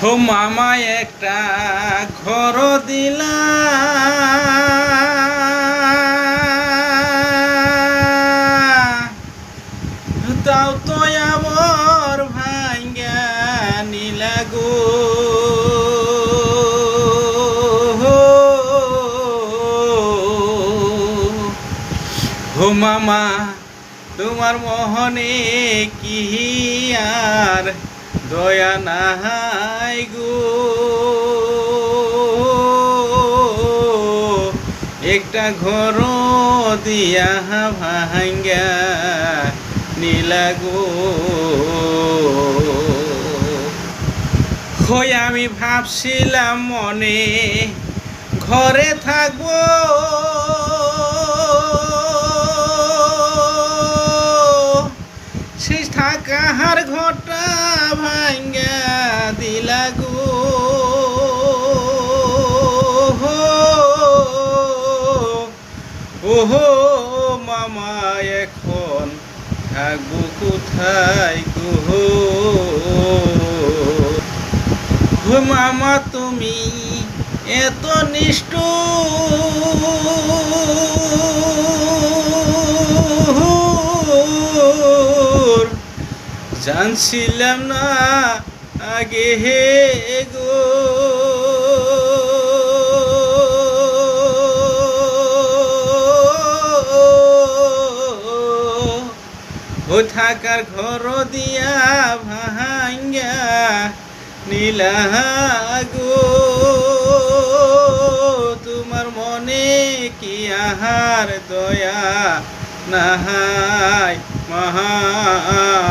ও মামা একটা ঘর দিলা তাও তো আমার ভাঙ্গা নিলা গো ও মামা তোমার মোহনে কি আর দয়া নাই গো একটা ঘর দিয়া ভাঙ্গা নিলা গো হই আমি ভাবছিলাম মনে ঘরে থাকবো শেষ থাকার ঘরটা ভাঙ্গা দিলা গো ওহো মামা এখন থাকবো কোথায় গো মামা তুমি এত নিষ্ঠুর জানছিলাম না আগে হে গো ও থাকার ঘর দিয়া ভাঙ্গা নীলা গো তোমার মনে কি আহার দয়া নাহাই মহামাগো।